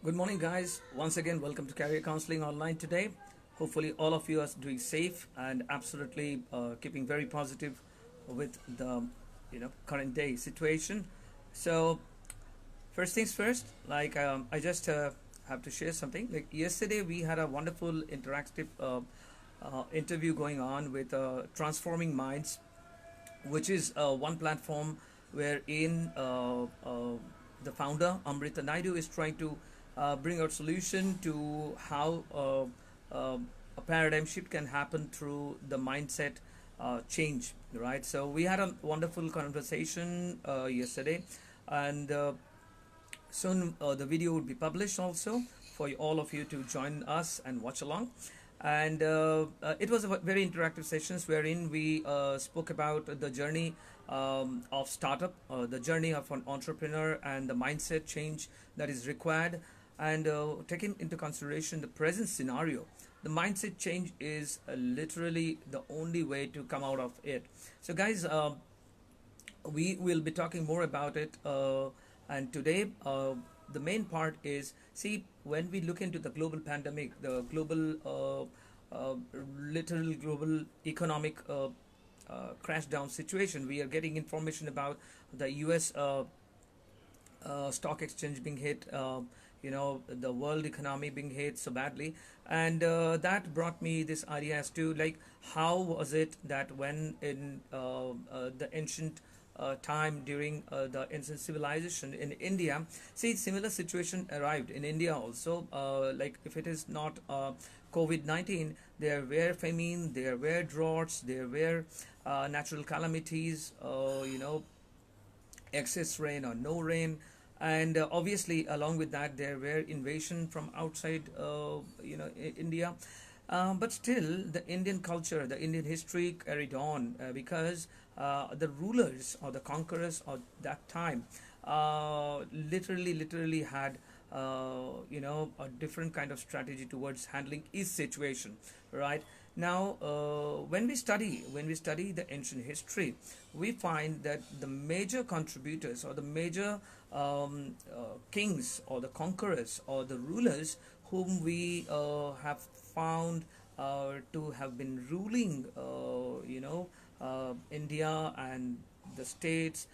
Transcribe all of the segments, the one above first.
Good morning, guys. Once again, welcome to Career Counseling Online today. Hopefully, all of you are doing safe and absolutely keeping very positive with the current day situation. So, first things first, I just have to share something. Like yesterday, we had a wonderful interactive interview going on with Transforming Minds, which is one platform wherein the founder Amrita Naidu is trying to bring out solution to how a paradigm shift can happen through the mindset change. Right. So we had a wonderful conversation yesterday, and soon the video would be published also for all of you to join us and watch along. And it was a very interactive sessions wherein we spoke about the journey of startup, the journey of an entrepreneur, and the mindset change that is required, and taking into consideration the present scenario. The mindset change is literally the only way to come out of it. So, guys, we will be talking more about it, and today the main part is, see, when we look into the global pandemic, the global literal global economic crash down situation, we are getting information about the US stock exchange being hit, the world economy being hit so badly. And that brought me this idea as to, like, how was it that when in the ancient time, during the ancient civilization in India, see, similar situation arrived in India also. Like, if it is not COVID-19, there were famine, there were droughts, there were natural calamities, excess rain or no rain. And obviously, along with that, there were invasion from outside, India. But still, the Indian culture, the Indian history carried on, because the rulers or the conquerors of that time literally had a different kind of strategy towards handling each situation. Right now, when we study the ancient history, we find that the major contributors or the major kings or the conquerors or the rulers whom we have found to have been ruling, India and the states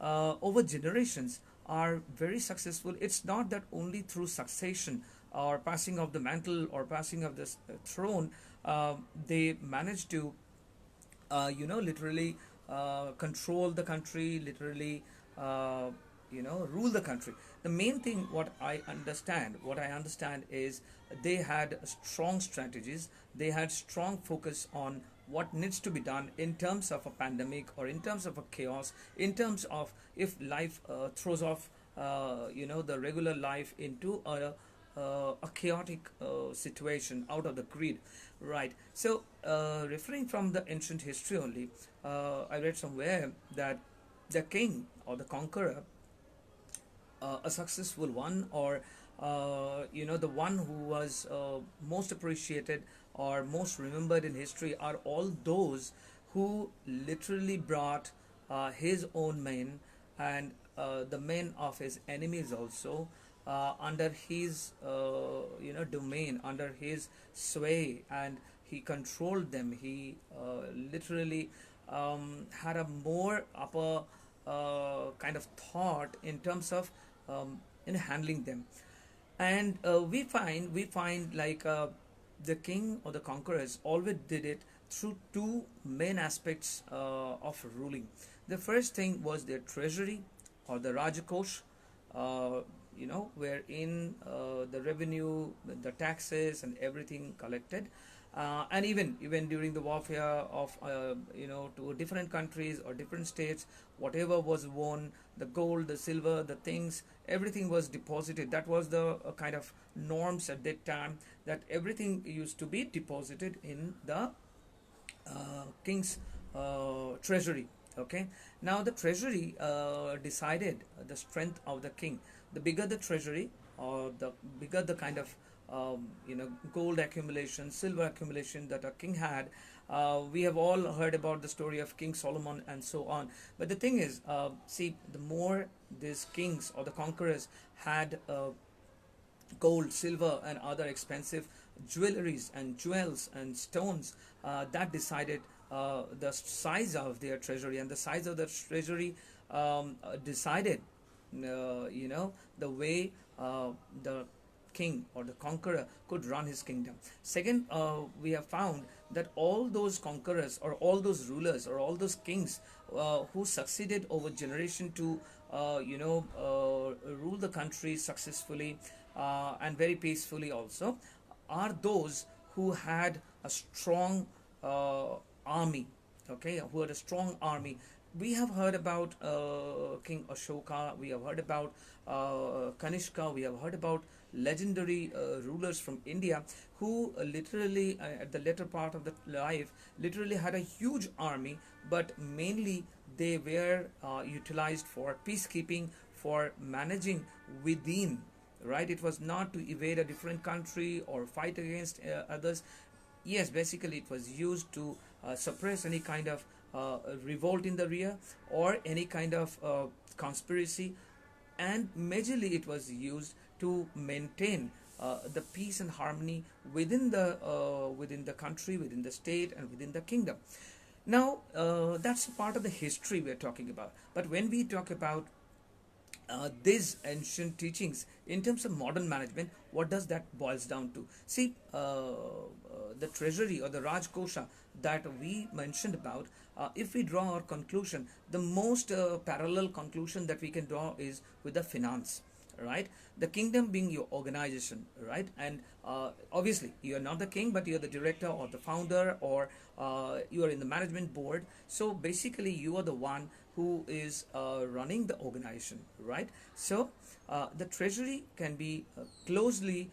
over generations are very successful. It's not that only through succession or passing of the mantle or passing of this throne they manage to literally control the country, literally rule the country. The main thing, what I understand is they had strong strategies, they had strong focus on what needs to be done in terms of a pandemic or in terms of a chaos, in terms of if life throws off the regular life into a chaotic situation out of the grid. Right. So referring from the ancient history only, I read somewhere that the king or the conqueror, a successful one, or the one who was most appreciated or most remembered in history, are all those who literally brought his own men and the men of his enemies also under his domain, under his sway, and he controlled them. He literally had a more upper kind of thought in terms of in handling them. And we find like the king or the conquerors always did it through two main aspects of ruling. The first thing was their treasury or the rajakosh, wherein the revenue, the taxes and everything collected, and even during the warfare of to different countries or different states, whatever was won, the gold, the silver, the things, everything was deposited. That was the kind of norms at that time, that everything used to be deposited in the king's treasury. Okay. Now the treasury decided the strength of the king. The bigger the treasury, or the bigger the kind of gold accumulation, silver accumulation that a king had. We have all heard about the story of King Solomon and so on. But the thing is, see, the more these kings or the conquerors had gold, silver, and other expensive jewelries and jewels and stones that decided the size of their treasury, and the size of the treasury decided, the way the king or the conqueror could run his kingdom. Second, we have found that all those conquerors or all those rulers or all those kings who succeeded over generation to rule the country successfully and very peacefully also, are those who had a strong army, okay, who had a strong army. We have heard about King Ashoka, we have heard about Kanishka, we have heard about legendary rulers from India who literally, at the later part of the life, literally had a huge army, but mainly they were utilized for peacekeeping, for managing within, right? It was not to evade a different country or fight against others. Yes, basically it was used to suppress any kind of revolt in the rear or any kind of conspiracy, and majorly it was used to maintain the peace and harmony within the country, within the state, and within the kingdom. Now, that's a part of the history we're talking about. But when we talk about these ancient teachings in terms of modern management, what does that boils down to? See, the treasury or the Rajkosha that we mentioned about, if we draw our conclusion, the most parallel conclusion that we can draw is with the finance, right? The kingdom being your organization, right? And obviously you are not the king, but you are the director or the founder, or you are in the management board. So basically you are the one who is running the organization, right? So the treasury can be closely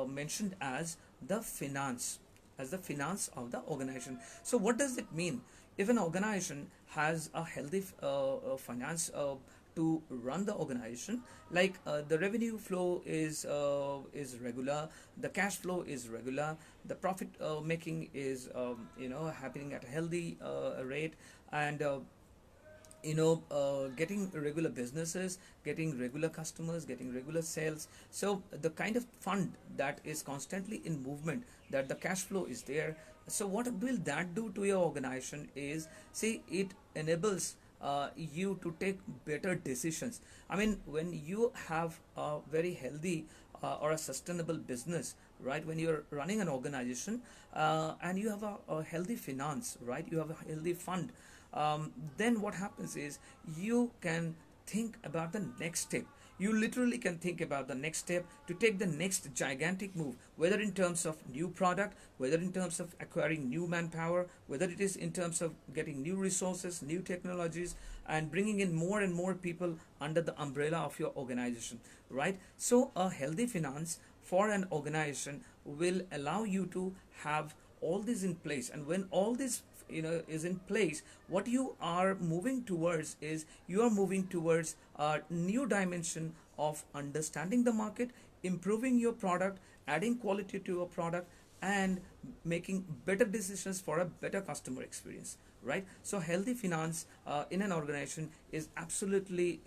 mentioned as the finance, as the finance of the organization. So what does it mean? If an organization has a healthy finance to run the organization, like the revenue flow is regular, the cash flow is regular, the profit making is happening at a healthy rate, and getting regular businesses, getting regular customers, getting regular sales. So the kind of fund that is constantly in movement, that the cash flow is there. So what will that do to your organization is, see, it enables you to take better decisions. I mean, when you have a very healthy or a sustainable business, right? When you're running an organization and you have a healthy finance, right? You have a healthy fund. Then what happens is you can think about the next step. You literally can think about the next step to take the next gigantic move, whether in terms of new product, whether in terms of acquiring new manpower, whether it is in terms of getting new resources, new technologies, and bringing in more and more people under the umbrella of your organization, right? So a healthy finance for an organization will allow you to have all this in place. And when all this is in place, what you are moving towards is, you are moving towards a new dimension of understanding the market, improving your product, adding quality to your product, and making better decisions for a better customer experience, right? So healthy finance in an organization is absolutely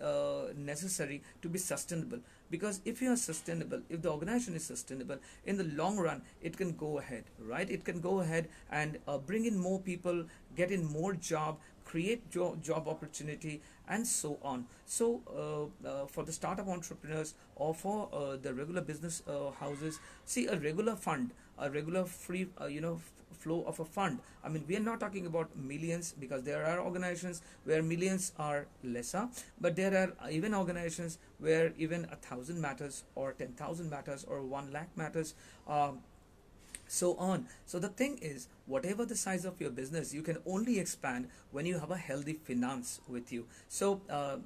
necessary to be sustainable, because if you are sustainable, if the organization is sustainable, in the long run it can go ahead, right? It can go ahead and bring in more people, get in more job, create job opportunity, and so on. So for the startup entrepreneurs or for the regular business houses, see, a regular fund, a regular free flow of a fund. I mean, we are not talking about millions, because there are organizations where millions are lesser, but there are even organizations where even 1,000 matters, or 10,000 matters, or 1 lakh matters. So on. So the thing is, whatever the size of your business, you can only expand when you have a healthy finance with you. So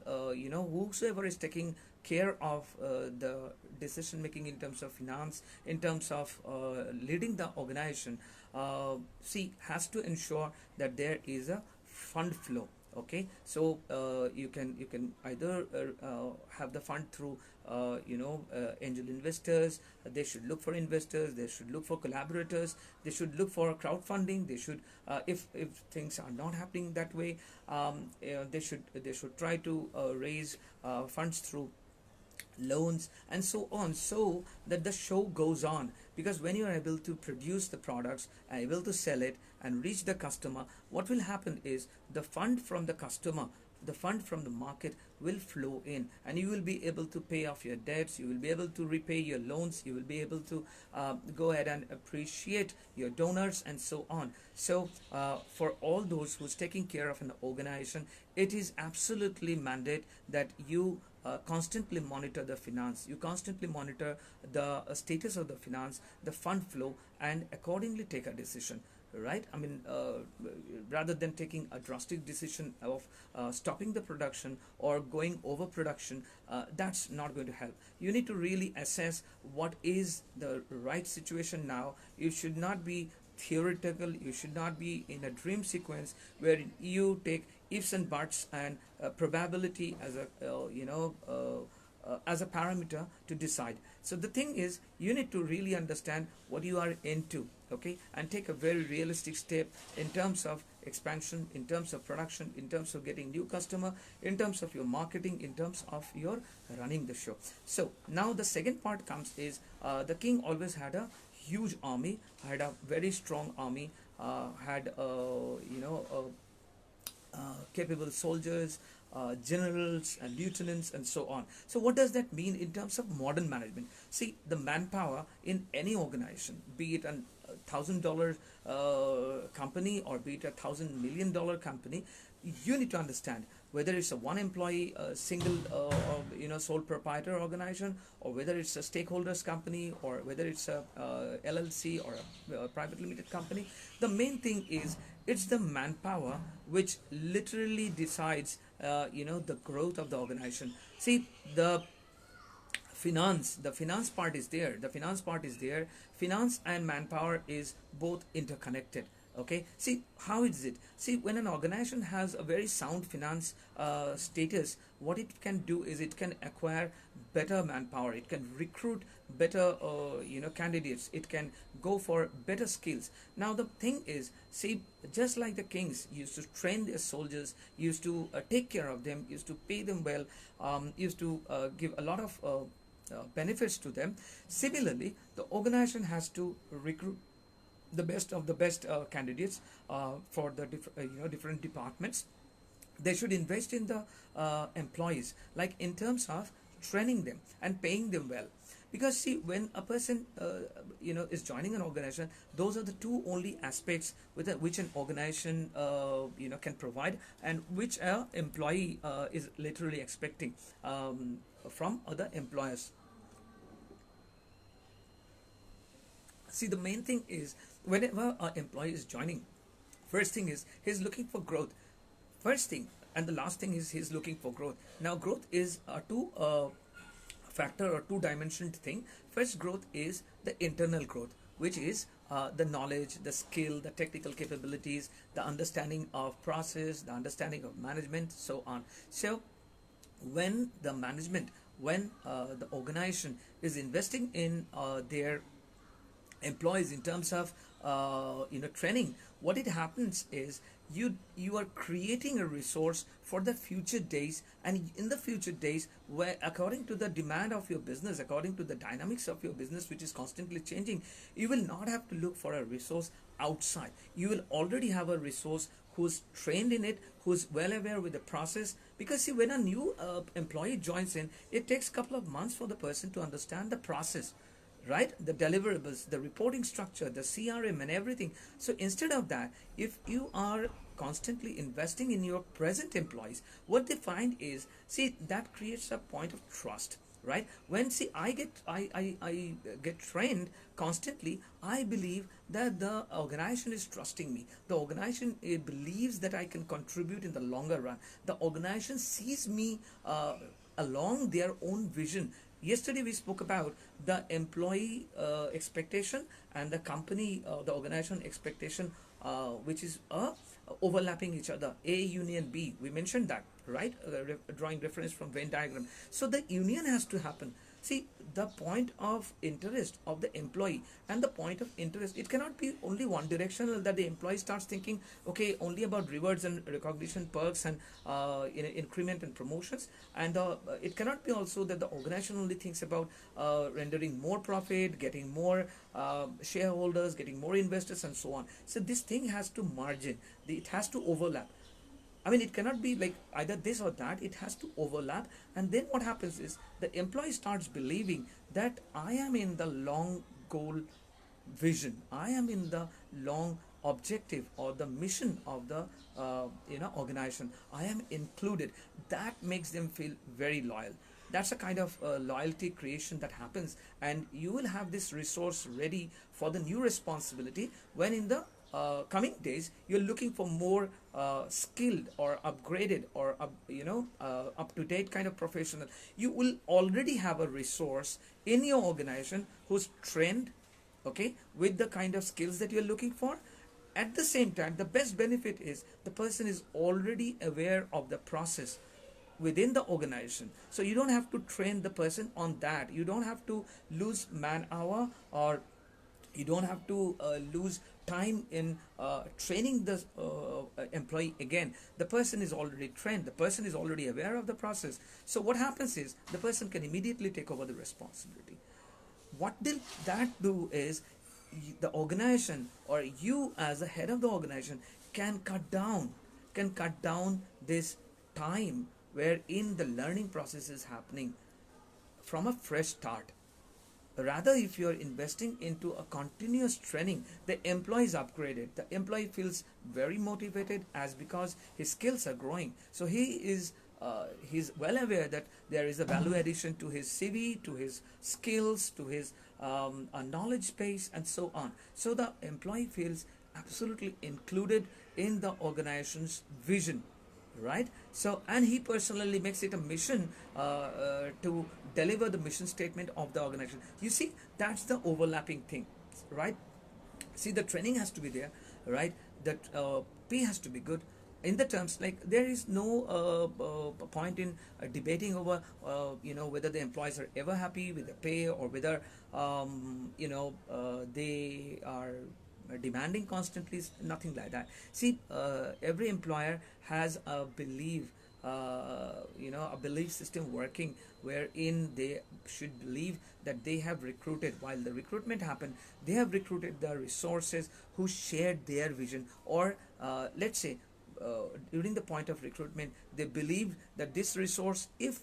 whosoever is taking care of the decision making in terms of finance, in terms of leading the organization, has to ensure that there is a fund flow. Okay, so you can either have the fund through angel investors. They should look for investors, they should look for collaborators, they should look for crowdfunding. They should, if things are not happening that way, they should try to raise funds through loans and so on, so that the show goes on. Because when you are able to produce the products, able to sell it and reach the customer, what will happen is the fund from the customer, the fund from the market will flow in, and you will be able to pay off your debts, you will be able to repay your loans, you will be able to go ahead and appreciate your donors and so on. So for all those who's taking care of an organization, it is absolutely mandate that you constantly monitor the finance, you constantly monitor the status of the finance, the fund flow, and accordingly take a decision, right? I mean, rather than taking a drastic decision of stopping the production or going over production, that's not going to help. You need to really assess what is the right situation now. You should not be theoretical, you should not be in a dream sequence where you take ifs and buts and probability as a as a parameter to decide. So the thing is, you need to really understand what you are into, okay, and take a very realistic step in terms of expansion, in terms of production, in terms of getting new customer, in terms of your marketing, in terms of your running the show. So now the second part comes is the king always had a huge army, had a very strong army, had capable soldiers, generals and lieutenants and so on. So what does that mean in terms of modern management? See, the manpower in any organization, be it an $1,000 company or be it $1,000 million company, you need to understand whether it's a one employee single sole proprietor organization, or whether it's a stakeholders company, or whether it's a LLC or a private limited company. The main thing is it's the manpower which literally decides the growth of the organization. See, the finance part is there, finance and manpower is both interconnected. Okay, see, how is it? See, when an organization has a very sound finance status, what it can do is it can acquire better manpower, it can recruit better candidates, it can go for better skills. Now the thing is, see, just like the kings used to train their soldiers, used to take care of them, used to pay them well, used to give a lot of benefits to them. Similarly, the organization has to recruit the best of the best candidates for the different departments. They should invest in the employees, like in terms of training them and paying them well. Because see, when a person is joining an organization, those are the two only aspects with which an organization can provide, and which an employee is literally expecting from other employers. See, the main thing is, whenever an employee is joining, first thing is he's looking for growth. First thing and the last thing is he's looking for growth. Now, growth is a two factor or two dimensioned thing. First, growth is the internal growth, which is the knowledge, the skill, the technical capabilities, the understanding of process, the understanding of management, so on. So, when the management, when the organization is investing in their employees in terms of training, what it happens is you are creating a resource for the future days, and in the future days, where according to the demand of your business, according to the dynamics of your business, which is constantly changing, you will not have to look for a resource outside. You will already have a resource who's trained in it, who's well aware with the process. Because see, when a new employee joins in, it takes a couple of months for the person to understand the process, right? The deliverables, the reporting structure, the CRM and everything. So instead of that, if you are constantly investing in your present employees, what they find is, see, that creates a point of trust, right? When see, I get trained constantly, I believe that the organization is trusting me. The organization believes that I can contribute in the longer run. The organization sees me along their own vision. Yesterday we spoke about the employee expectation and the company, the organization expectation, which is overlapping each other. A union B. We mentioned that, right? Drawing reference from Venn diagram. So the union has to happen. See, the point of interest of the employee and the point of interest, it cannot be only one directional, that the employee starts thinking, okay, only about rewards and recognition, perks, and increment and promotions. And it cannot be also that the organization only thinks about rendering more profit, getting more shareholders, getting more investors, and so on. So this thing has to merge in, it has to overlap. I mean, it cannot be like either this or that, it has to overlap. And then what happens is the employee starts believing that I am in the long goal vision, I am in the long objective or the mission of the organization, I am included. That makes them feel very loyal. That's a kind of loyalty creation that happens, and you will have this resource ready for the new responsibility when in the coming days you're looking for more skilled or upgraded or up to date kind of professional. You will already have a resource in your organization who's trained, okay, with the kind of skills that you're looking for. At the same time, the best benefit is the person is already aware of the process within the organization, so you don't have to train the person on that. You don't have to lose man hour, or you don't have to lose time in training the employee again. The person is already trained, the person is already aware of the process. So what happens is the person can immediately take over the responsibility. What did that do is the organization, or you as the head of the organization, can cut down this time wherein the learning process is happening from a fresh start. Rather, if you're investing into a continuous training, the employee is upgraded, the employee feels very motivated, as because his skills are growing. So he's well aware that there is a value addition to his CV, to his skills, to his knowledge base, and so on. So the employee feels absolutely included in the organization's vision, right? So, and he personally makes it a mission to deliver the mission statement of the organization. You see, that's the overlapping thing, right? See, the training has to be there, right? That pay has to be good. In the terms, like, there is no point in debating over whether the employees are ever happy with the pay, or whether they are demanding constantly. Nothing like that. See, every employer has a belief, a belief system working, wherein they should believe that they have recruited, while the recruitment happened, they have recruited the resources who shared their vision, or let's say during the point of recruitment, they believed that this resource, if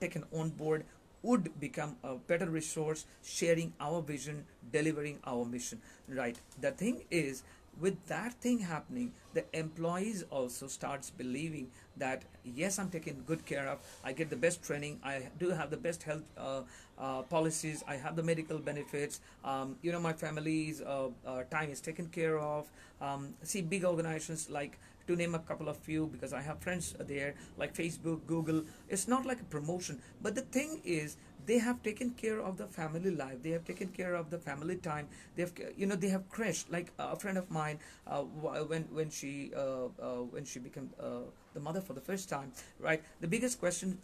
taken on board, would become a better resource, sharing our vision, delivering our mission, right? The thing is, with that thing happening, the employees also starts believing that yes, I'm taken good care of, I get the best training, I do have the best health policies, I have the medical benefits, my family's time is taken care of. See, big organizations, like, to name a couple of few, because I have friends there, like Facebook, Google, it's not like a promotion, but the thing is, they have taken care of the family life, they have taken care of the family time, they have crashed. Like a friend of mine, when she became the mother for the first time, right, the biggest question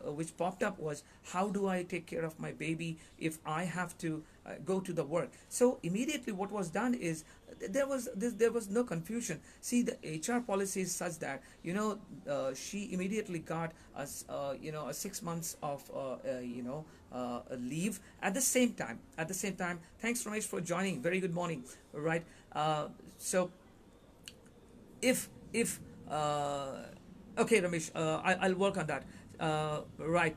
which popped up was, how do I take care of my baby if I have to go to the work? So immediately what was done is, there was no confusion. See, the HR policy is such that she immediately got a 6 months of leave. At the same time, thanks Ramesh for joining, very good morning, right? So if okay, Ramesh, I'll work on that. Right.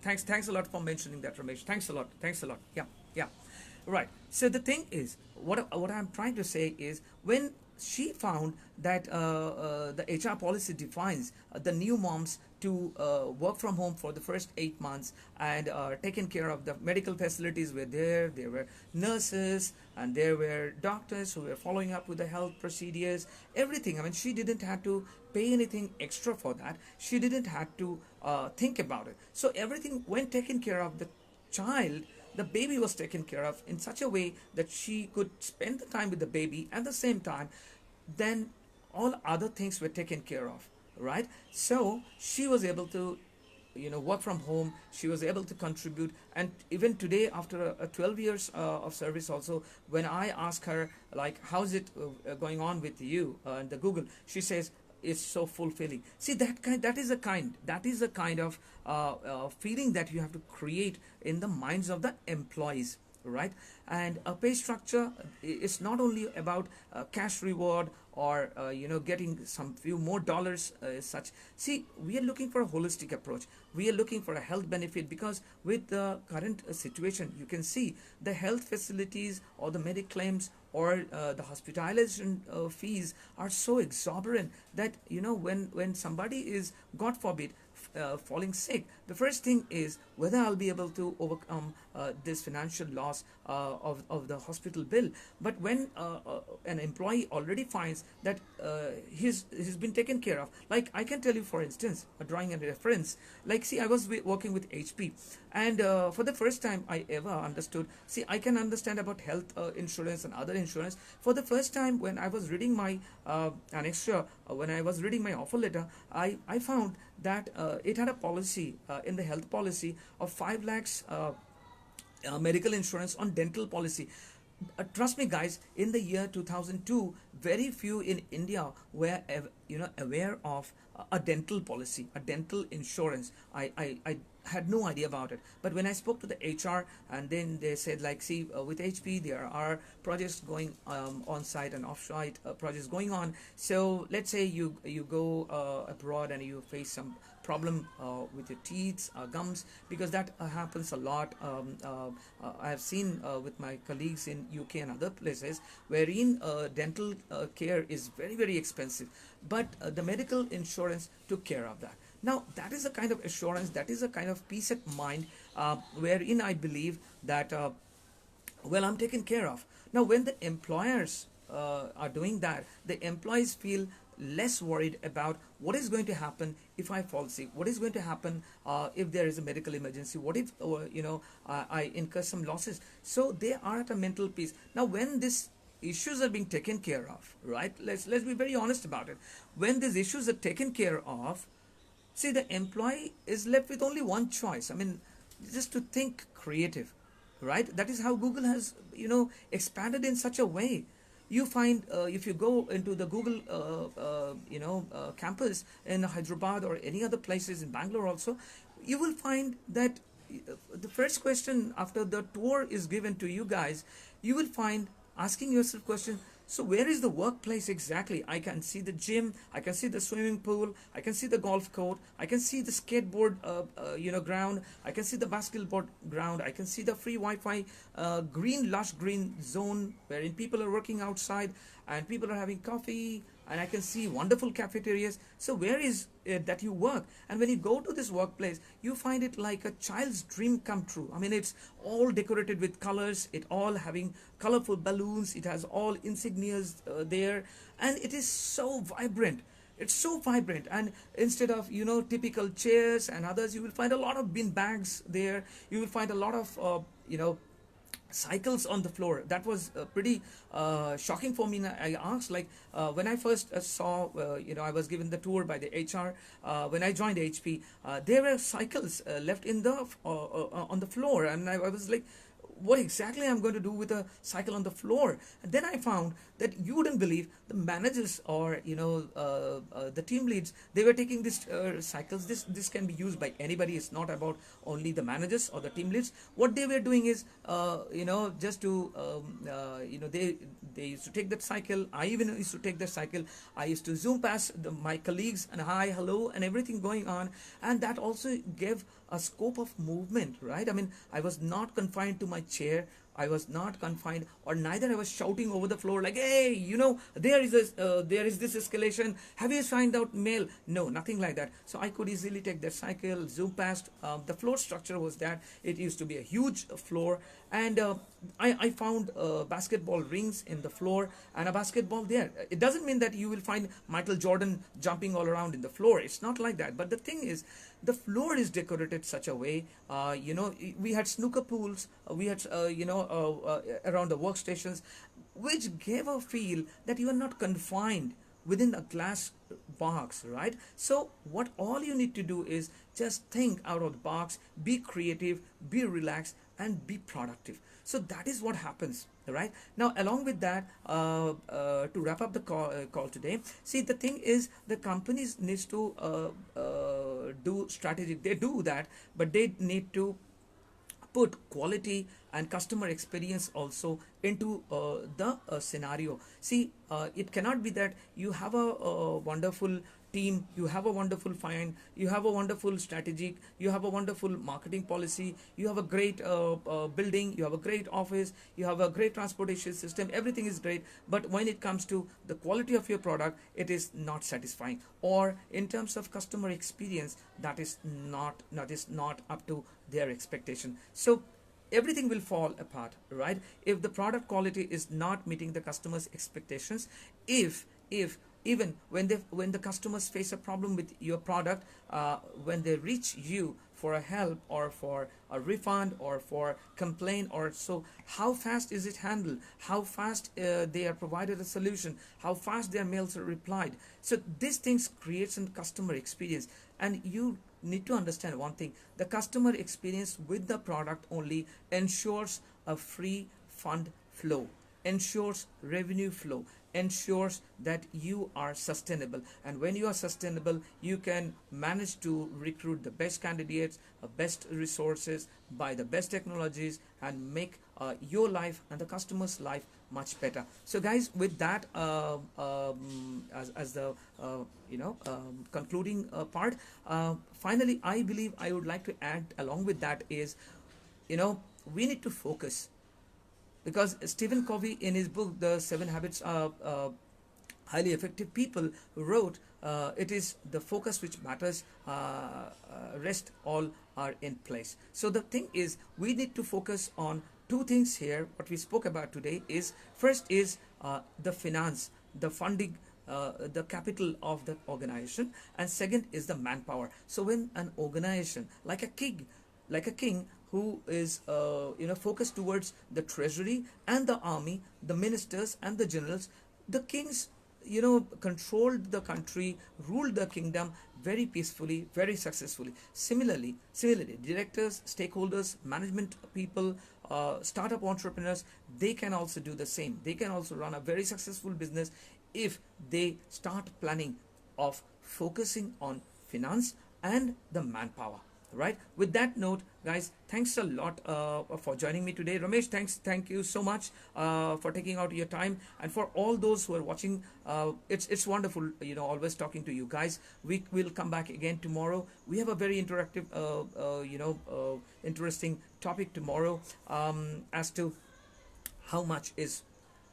Thanks a lot for mentioning that, Ramesh. Thanks a lot. Yeah. Right. So the thing is, what I'm trying to say is, when she found that the HR policy defines the new moms to work from home for the first 8 months, and taken care of, the medical facilities were there were nurses, and there were doctors who were following up with the health procedures, everything. I mean, she didn't have to pay anything extra for that, she didn't have to think about it. So everything went taken care of. The baby was taken care of in such a way that she could spend the time with the baby. At the same time, then all other things were taken care of, right? So she was able to work from home. She was able to contribute, and even today, after 12 years of service, also when I ask her like, how's it going on with you and the Google, she says it's so fulfilling. See, that is a kind of feeling that you have to create in the minds of the employees, right? And a pay structure is not only about cash reward or getting some few more dollars such. See, we are looking for a holistic approach. We are looking for a health benefit, because with the current situation, you can see the health facilities or the medic claims or the hospitalization fees are so exorbitant that when somebody is, God forbid, falling sick, the first thing is whether I'll be able to overcome this financial loss of the hospital bill. But when an employee already finds that he's been taken care of, like I can tell you, for instance, drawing a reference, like, see, I was working with HP, and for the first time I ever understood. See, I can understand about health insurance and other insurance. For the first time, when I was reading my annexure, when I was reading my offer letter, I found that it had a policy in the health policy of 5 lakhs medical insurance on dental policy. Trust me, guys, in the year 2002, very few in India were aware of a dental policy, a dental insurance. I had no idea about it. But when I spoke to the HR, and then they said, like, see, with HP there are projects going on site and off site projects going on. So let's say you go abroad and you face some problem with your teeth, gums, because that happens a lot. I have seen with my colleagues in UK and other places, wherein dental care is very, very expensive, but the medical insurance took care of that. Now, that is a kind of assurance, that is a kind of peace of mind, wherein I believe that, well, I'm taken care of. Now, when the employers are doing that, the employees feel less worried about what is going to happen if I fall sick, what is going to happen if there is a medical emergency, what if I incur some losses. So they are at a mental peace. Now, when these issues are being taken care of, right, let's be very honest about it. When these issues are taken care of, see, the employee is left with only one choice. I mean, just to think creative, right? That is how Google has expanded in such a way. You find, if you go into the Google campus in Hyderabad or any other places in Bangalore also, you will find that the first question after the tour is given to you guys, you will find asking yourself question, so where is the workplace exactly? I can see the gym, I can see the swimming pool, I can see the golf court, I can see the skateboard ground, I can see the basketball ground, I can see the free Wi-Fi, lush green zone wherein people are working outside and people are having coffee, and I can see wonderful cafeterias. So where is it that you work? And when you go to this workplace, you find it like a child's dream come true. I mean, it's all decorated with colors, it all having colorful balloons, it has all insignias there, and it is so vibrant. It's so vibrant, and instead of typical chairs and others, you will find a lot of bin bags there. You will find a lot of cycles on the floor. That was pretty shocking for me. I asked, like, when I first saw, I was given the tour by the HR when I joined HP. There were cycles left in the on the floor, and I was like, what exactly I'm going to do with a cycle on the floor? And then I found that you wouldn't believe the managers or the team leads, they were taking these cycles. This can be used by anybody. It's not about only the managers or the team leads. What they were doing is just to they used to take that cycle. I even used to take that cycle. I used to zoom past my colleagues and hi, hello, and everything going on, and that also gave a scope of movement, right? I mean, I was not confined to my chair. I was not confined, or neither I was shouting over the floor like, hey, there is this escalation. Have you signed out mail? No, nothing like that. So I could easily take that cycle, zoom past. The floor structure was that it used to be a huge floor, and I found basketball rings in the floor and a basketball there. It doesn't mean that you will find Michael Jordan jumping all around in the floor. It's not like that. But the thing is, the floor is decorated such a way. We had snooker pools. We had around the workstations, which gave a feel that you are not confined within a glass box, right? So what all you need to do is just think out of the box, be creative, be relaxed, and be productive. So that is what happens, right? Now, along with that, to wrap up the call today, see, the thing is, the companies needs to do strategic. They do that, but they need to put quality and customer experience also into the scenario. See, it cannot be that you have a wonderful team, you have a wonderful fine, you have a wonderful strategic, you have a wonderful marketing policy, you have a great building, you have a great office, you have a great transportation system, everything is great, but when it comes to the quality of your product, it is not satisfying, or in terms of customer experience, that is not up to their expectation. So everything will fall apart, right? If the product quality is not meeting the customer's expectations, if even when the customers face a problem with your product, when they reach you for a help or for a refund or for complaint or so, how fast is it handled, how fast they are provided a solution, how fast their mails are replied. So these things creates a customer experience, and you need to understand one thing: the customer experience with the product only ensures a free fund flow, ensures revenue flow, ensures that you are sustainable. And when you are sustainable, you can manage to recruit the best candidates, best resources, buy the best technologies, and make your life and the customer's life much better. So guys, with that as the concluding part, finally I believe I would like to add along with that is, we need to focus, because Stephen Covey, in his book The 7 Habits of Highly Effective People, wrote, it is the focus which matters, rest all are in place. So the thing is, we need to focus on two things here. What we spoke about today is, first is the finance, the funding, the capital of the organization, and second is the manpower. So when an organization like a king who is focused towards the treasury and the army, the ministers and the generals, the kings controlled the country, ruled the kingdom very peacefully, very successfully. Similarly, directors, stakeholders, management people, startup entrepreneurs, they can also do the same. They can also run a very successful business if they start planning of focusing on finance and the manpower. Right. With that note, guys, thanks a lot for joining me today. Ramesh, thank you so much for taking out your time, and for all those who are watching, it's wonderful, always talking to you guys. We will come back again tomorrow. We have a very interactive, interesting topic tomorrow, as to how much is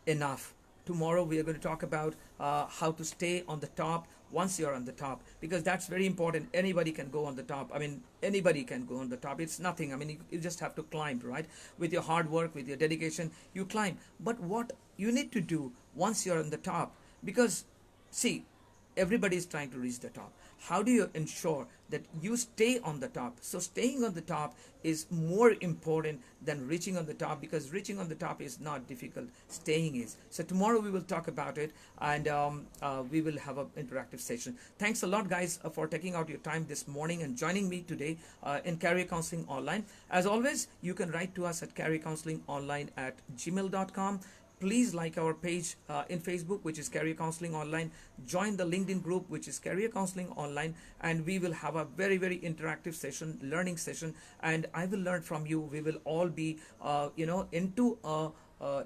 enough. Tomorrow we are going to talk about how to stay on the top once you're on the top, because that's very important. Anybody can go on the top. I mean, anybody can go on the top. It's nothing. I mean, you just have to climb, right? With your hard work, with your dedication, you climb. But what you need to do once you're on the top, because see, everybody is trying to reach the top. How do you ensure that you stay on the top? So staying on the top is more important than reaching on the top, because reaching on the top is not difficult, staying is. So tomorrow we will talk about it, and we will have an interactive session. Thanks a lot, guys, for taking out your time this morning and joining me today in Career Counseling Online. As always, you can write to us at careercounselingonline@gmail.com. Please like our page in Facebook, which is Career Counseling Online. Join the LinkedIn group, which is Career Counseling Online, and we will have a very, very interactive session, learning session, and I will learn from you. We will all be, into a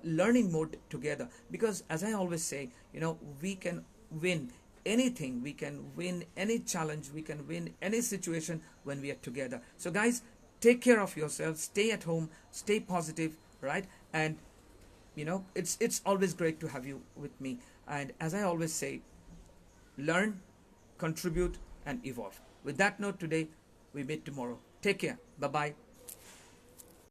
learning mode together, because as I always say, we can win anything, we can win any challenge, we can win any situation when we are together. So guys, take care of yourselves, stay at home, stay positive, right? And it's always great to have you with me. And as I always say, learn, contribute, and evolve. With that note, today we meet tomorrow. Take care. Bye bye.